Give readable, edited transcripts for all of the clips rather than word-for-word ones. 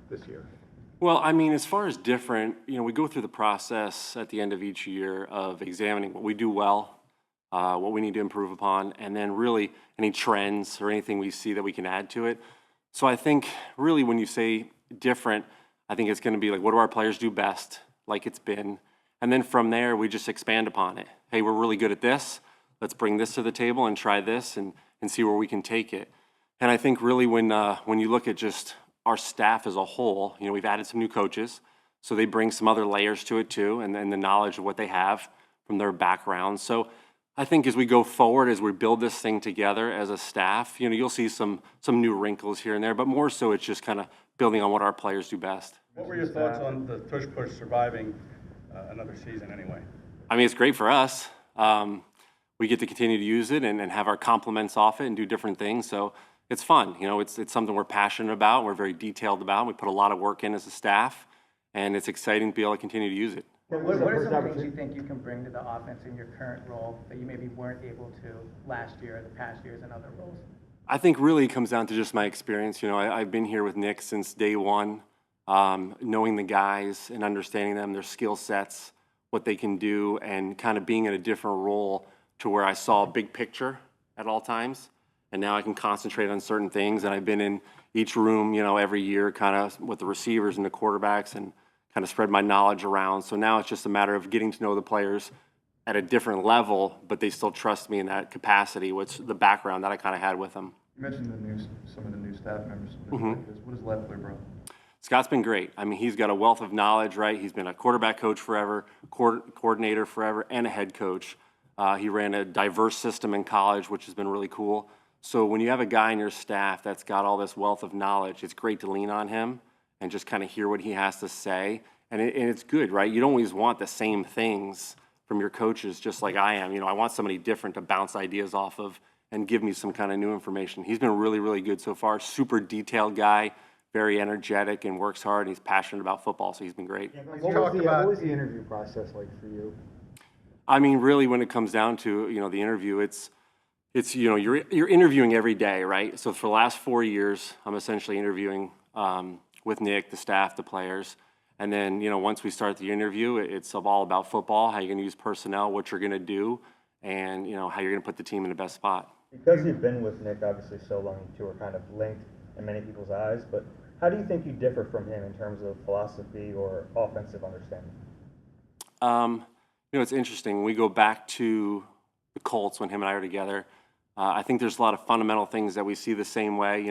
this year? Well, I mean, as far as different, we go through the process at the end of each year of examining what we do well, what we need to improve upon, and then really any trends or anything we see that we can add to it. So I think really when you say different, I think it's going to be like, what do our players do best, like it's been? And then from there, we just expand upon it. Hey, we're really good at this. Let's bring this to the table and try this and see where we can take it. And I think really when you look at just our staff as a whole, we've added some new coaches, so they bring some other layers to it too, and then the knowledge of what they have from their background. So I think as we go forward, as we build this thing together as a staff, you'll see some new wrinkles here and there, but more so it's just kind of building on what our players do best. What were your thoughts on the tush-push surviving another season anyway? I mean, it's great for us. We get to continue to use it and have our compliments off it and do different things. So it's fun. It's something we're passionate about. We're very detailed about. We put a lot of work in as a staff, and it's exciting to be able to continue to use it. What are some things you think you can bring to the offense in your current role that you maybe weren't able to last year or the past years in other roles? I think really it comes down to just my experience. I've been here with Nick since day one, knowing the guys and understanding them, their skill sets, what they can do, and kind of being in a different role to where I saw a big picture at all times. And now I can concentrate on certain things. And I've been in each room, every year kind of with the receivers and the quarterbacks and kind of spread my knowledge around. So now it's just a matter of getting to know the players at a different level, but they still trust me in that capacity, which the background that I kind of had with them. You mentioned some of the new staff members. What has Leffler brought? Scott's been great. I mean, he's got a wealth of knowledge, right? He's been a quarterback coach forever, coordinator forever, and a head coach. He ran a diverse system in college, which has been really cool. So when you have a guy in your staff that's got all this wealth of knowledge, it's great to lean on him and just kind of hear what he has to say. And it's good, right? You don't always want the same things from your coaches, just like I am. I want somebody different to bounce ideas off of and give me some kind of new information. He's been really, really good so far. Super detailed guy, very energetic and works hard. And he's passionate about football, so he's been great. What was the interview process like for you? I mean, really, when it comes down to the interview, it's you're interviewing every day, right? So for the last 4 years, I'm essentially interviewing with Nick, the staff, the players, and then once we start the interview, it's all about football, how you're going to use personnel, what you're going to do, and how you're going to put the team in the best spot. Because you've been with Nick obviously so long, you two are kind of linked in many people's eyes. But how do you think you differ from him in terms of philosophy or offensive understanding? It's interesting. When we go back to the Colts when him and I are together, I think there's a lot of fundamental things that we see the same way,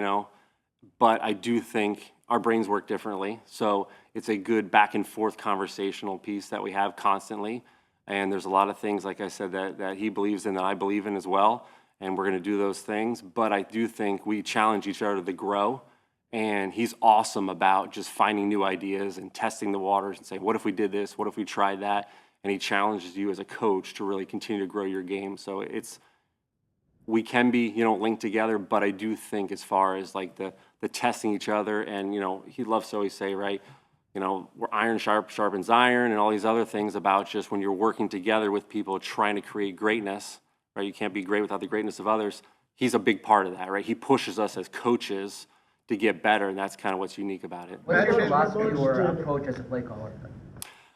but I do think our brains work differently. So it's a good back and forth conversational piece that we have constantly. And there's a lot of things, like I said, that he believes in that I believe in as well. And we're going to do those things. But I do think we challenge each other to grow. And he's awesome about just finding new ideas and testing the waters and saying, what if we did this? What if we tried that? And he challenges you as a coach to really continue to grow your game. So we can be, linked together, but I do think as far as like the testing each other, and, he loves to always say, right, we're iron sharpens iron and all these other things about just when you're working together with people trying to create greatness, right? You can't be great without the greatness of others. He's a big part of that, right? He pushes us as coaches to get better, and that's kind of what's unique about it. What's your philosophy or approach as a play caller?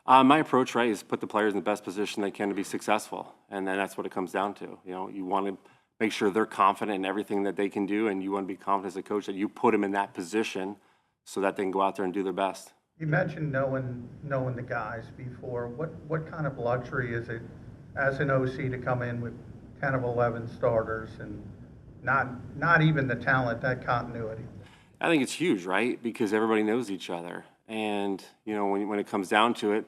My approach, right, is put the players in the best position they can to be successful, and then that's what it comes down to. You want to make sure they're confident in everything that they can do, and you want to be confident as a coach that you put them in that position so that they can go out there and do their best. You mentioned knowing the guys before. What kind of luxury is it as an OC to come in with 10 of 11 starters and not even the talent, that continuity? I think it's huge, right? Because everybody knows each other. And, when it comes down to it,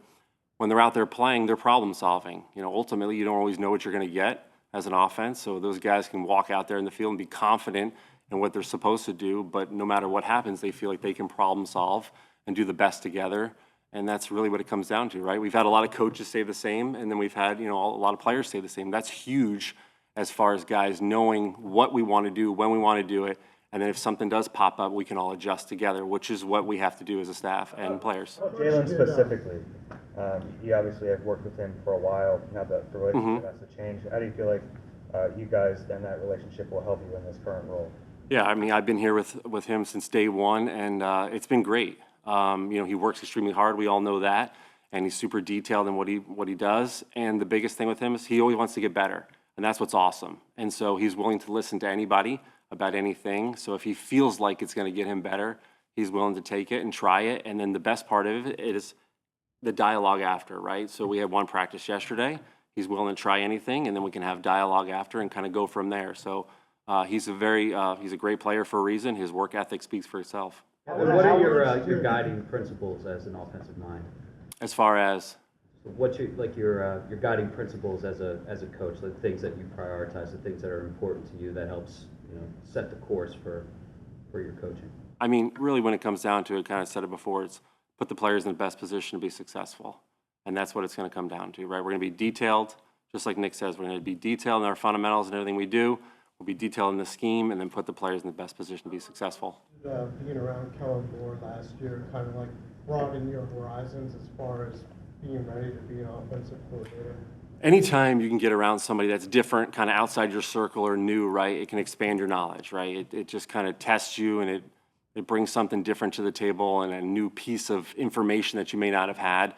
when they're out there playing, they're problem solving. Ultimately, you don't always know what you're going to get as an offense. So those guys can walk out there in the field and be confident in what they're supposed to do. But no matter what happens, they feel like they can problem solve and do the best together. And that's really what it comes down to, right? We've had a lot of coaches say the same, and then we've had, a lot of players say the same. That's huge as far as guys knowing what we want to do, when we want to do it. And then if something does pop up, we can all adjust together, which is what we have to do as a staff and players. Jalen specifically, you obviously have worked with him for a while. Now that the relationship has to change, how do you feel like you guys and that relationship will help you in this current role? Yeah, I mean, I've been here with him since day one, and it's been great. He works extremely hard. We all know that. And he's super detailed in what he does. And the biggest thing with him is he always wants to get better. And that's what's awesome. And so he's willing to listen to anybody about anything. So if he feels like it's going to get him better, he's willing to take it and try it. And then the best part of it is the dialogue after, right? So we had one practice yesterday. He's willing to try anything, and then we can have dialogue after and kind of go from there. So he's a great player for a reason. His work ethic speaks for itself. What are your guiding principles as an offensive mind? As far as What's your guiding principles as a coach? The things that you prioritize, the things that are important to you that helps set the course for your coaching. I mean, really, when it comes down to it, kind of said it before, it's put the players in the best position to be successful, and that's what it's going to come down to, right? We're going to be detailed, just like Nick says. We're going to be detailed in our fundamentals and everything we do. We'll be detailed in the scheme, and then put the players in the best position to be successful. Being around Kellen Moore last year kind of like broaden your horizons as far as being ready to be an offensive coordinator? Anytime you can get around somebody that's different, kind of outside your circle or new, right, it can expand your knowledge, right? It just kind of tests you, and it brings something different to the table and a new piece of information that you may not have had.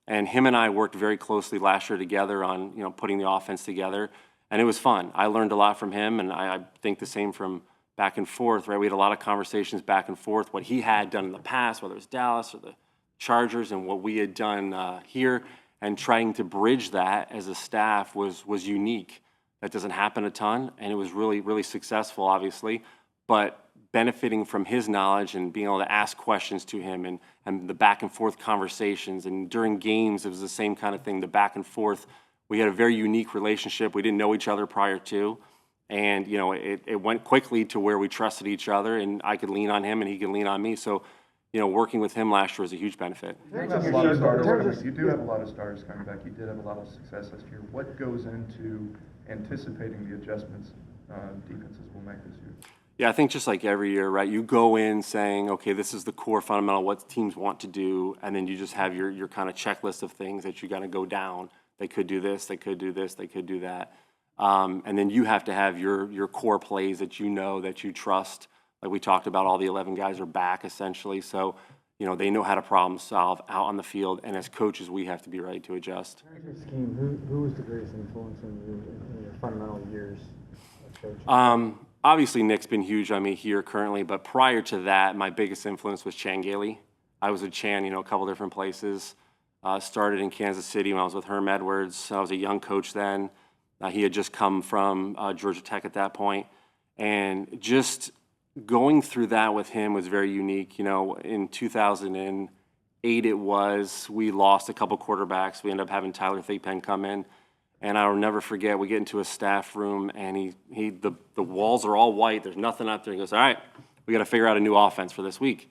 And him and I worked very closely last year together on putting the offense together, and it was fun. I learned a lot from him, and I think the same from back and forth, right? We had a lot of conversations back and forth, what he had done in the past, whether it was Dallas or the Chargers, and what we had done here, and trying to bridge that as a staff was unique. That doesn't happen a ton, and it was really, really successful, obviously, but benefiting from his knowledge and being able to ask questions to him and the back and forth conversations, and during games, it was the same kind of thing, the back and forth. We had a very unique relationship. We didn't know each other prior to, and it went quickly to where we trusted each other, and I could lean on him and he could lean on me. So working with him last year was a huge benefit. You do have a lot of starters coming back. You did have a lot of success last year. What goes into anticipating the adjustments defenses will make this year? Yeah, I think just like every year, right? You go in saying, okay, this is the core fundamental, what teams want to do, and then you just have your kind of checklist of things that you got to go down. They could do this, they could do this, they could do that. And then you have to have your core plays that that you trust. Like we talked about, all the 11 guys are back essentially, so they know how to problem solve out on the field. And as coaches, we have to be ready to adjust. Your scheme, who was the greatest influence in your fundamental years of coaching? Obviously, Nick's been huge on me here currently, but prior to that, my biggest influence was Chan Gailey. I was with Chan, a couple different places. Started in Kansas City when I was with Herm Edwards. I was a young coach then. He had just come from Georgia Tech at that point, and just going through that with him was very unique. In 2008 we lost a couple quarterbacks. We ended up having Tyler Thigpen come in, and I'll never forget, we get into a staff room, and the walls are all white. There's nothing up there. He goes, all right, we got to figure out a new offense for this week.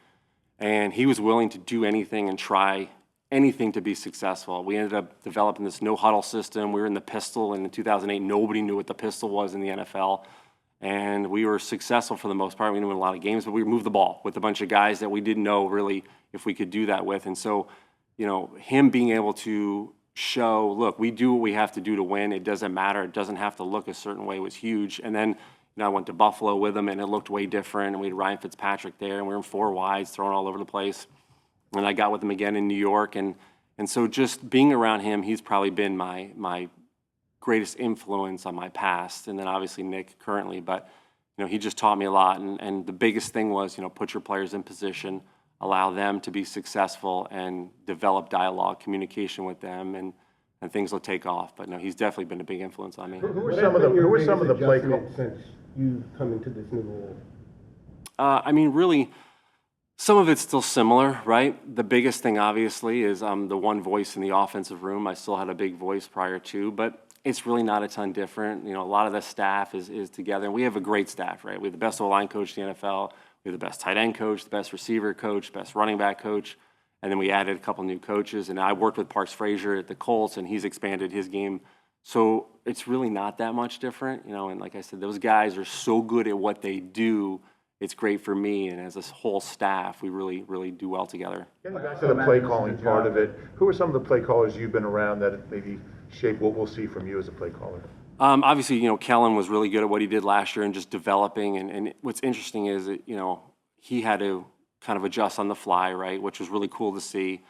And he was willing to do anything and try anything to be successful. We ended up developing this no-huddle system. We were in the pistol, and in 2008, nobody knew what the pistol was in the NFL. And we were successful for the most part. We didn't win a lot of games, but we moved the ball with a bunch of guys that we didn't know really if we could do that with. And so, him being able to show, look, we do what we have to do to win. It doesn't matter. It doesn't have to look a certain way was huge. And then, I went to Buffalo with him, and it looked way different. And we had Ryan Fitzpatrick there, and we were in four wides, throwing all over the place. And I got with him again in New York. And so just being around him, he's probably been my greatest influence on my past, and then obviously Nick currently, but he just taught me a lot, and the biggest thing was put your players in position, allow them to be successful, and develop dialogue, communication with them, and things will take off. But no, he's definitely been a big influence on me. Who are some of the play calls since you've come into this new role? I mean, really, some of it's still similar, right? The biggest thing, obviously, is I'm the one voice in the offensive room. I still had a big voice prior to, but it's really not a ton different. A lot of the staff is together. And we have a great staff, right? We have the best O-line coach in the NFL. We have the best tight end coach, the best receiver coach, best running back coach. And then we added a couple new coaches. And I worked with Parks Frazier at the Colts, and he's expanded his game. So it's really not that much different. And like I said, those guys are so good at what they do. It's great for me, and as a whole staff, we really, really do well together. Getting back to the play calling part of it, who are some of the play callers you've been around that maybe shape what we'll see from you as a play caller? Obviously, Kellen was really good at what he did last year and just developing. And what's interesting is that, he had to kind of adjust on the fly, right, which was really cool to see.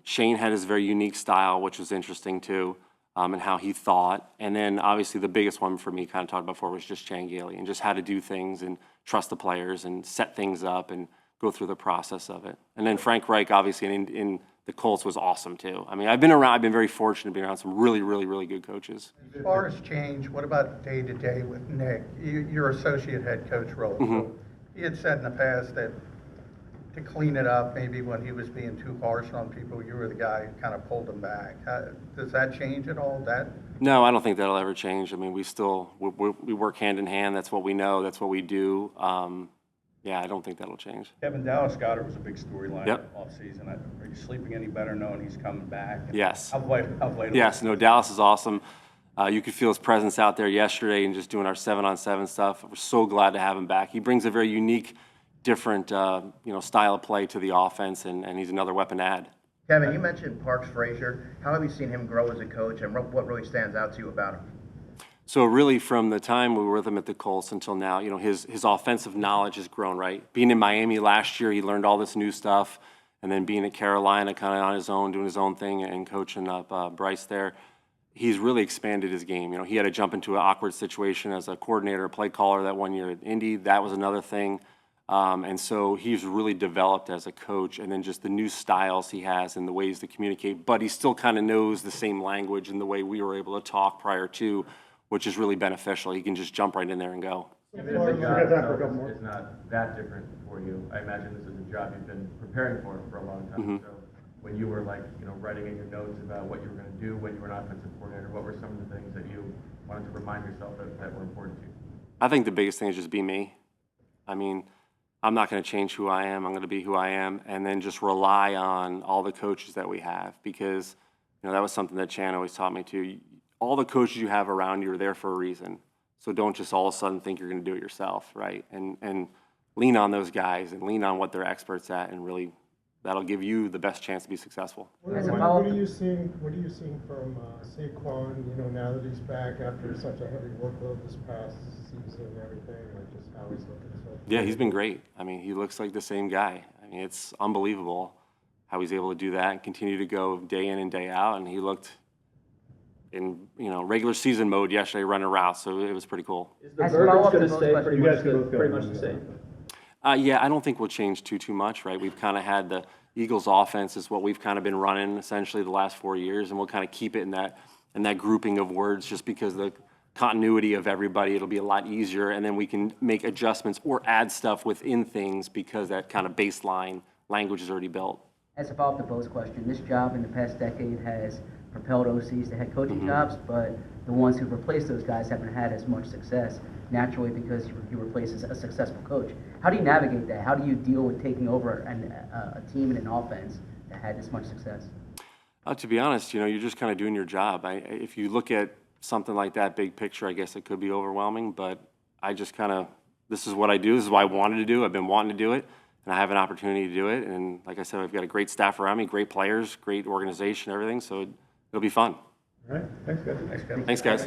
Shane had his very unique style, which was interesting too, and how he thought. And then obviously the biggest one for me, kind of talked about before, was just Chan Gailey and just how to do things and trust the players and set things up and go through the process of it. And then Frank Reich, obviously, in the Colts was awesome too. I mean, I've been very fortunate to be around some really, really, really good coaches. As far as change, what about day-to-day with Nick? Your associate head coach role. So he had said in the past that to clean it up, maybe when he was being too harsh on people, you were the guy who kind of pulled him back. Does that change at all? No, I don't think that'll ever change. I mean, we work hand in hand. That's what we know. That's what we do. Yeah, I don't think that'll change. Kevin, Dallas Goedert was a big storyline Yep. offseason. Are you sleeping any better knowing he's coming back? Yes. How vital Yes, no, Dallas is awesome. You could feel his presence out there yesterday and just doing our 7-on-7 stuff. We're so glad to have him back. He brings a very unique, different style of play to the offense, and he's another weapon to add. Kevin, you mentioned Parks Frazier. How have you seen him grow as a coach, and what really stands out to you about him? So really, from the time we were with him at the Colts until now, his offensive knowledge has grown, right? Being in Miami last year, he learned all this new stuff, and then being at Carolina kind of on his own, doing his own thing and coaching up Bryce there, he's really expanded his game. He had to jump into an awkward situation as a coordinator, a play caller that one year at Indy. That was another thing. And so he's really developed as a coach, and then just the new styles he has and the ways to communicate, but he still kind of knows the same language and the way we were able to talk prior to, which is really beneficial. He can just jump right in there and go. Even if the job is not that different for you, I imagine this is a job you've been preparing for a long time. So when you were writing in your notes about what you were going to do when you were an offensive coordinator, what were some of the things that you wanted to remind yourself that were important to you? I think the biggest thing is just be me. I mean, I'm not going to change who I am. I'm going to be who I am, and then just rely on all the coaches that we have, because that was something that Chan always taught me too. All the coaches you have around you are there for a reason. So don't just all of a sudden think you're going to do it yourself, right? And lean on those guys and lean on what they're experts at, and really that'll give you the best chance to be successful. What are you seeing from Saquon, now that he's back after such a heavy workload this past season and everything, like just how he's looking so far? Yeah, he's been great. I mean, he looks like the same guy. I mean, it's unbelievable how he's able to do that and continue to go day in and day out, and he looked in regular season mode yesterday running routes, so it was pretty cool. Is the verdict going to stay pretty much the same? Yeah, I don't think we'll change too much, right? We've kind of had the Eagles' offense is what we've kind of been running essentially the last 4 years, and we'll kind of keep it in that grouping of words, just because the continuity of everybody, it'll be a lot easier, and then we can make adjustments or add stuff within things because that kind of baseline language is already built. As a follow-up to Bo's question, this job in the past decade has propelled OCs to head coaching jobs, but the ones who've replaced those guys haven't had as much success, naturally, because he replaces a successful coach. How do you navigate that? How do you deal with taking over a team and an offense that had this much success? To be honest, you're just kind of doing your job. If you look at something like that big picture, I guess it could be overwhelming, but I just this is what I do. This is what I wanted to do. I've been wanting to do it, and I have an opportunity to do it. And like I said, I've got a great staff around me, great players, great organization, everything, so it'll be fun. All right, thanks, guys. Thanks, guys.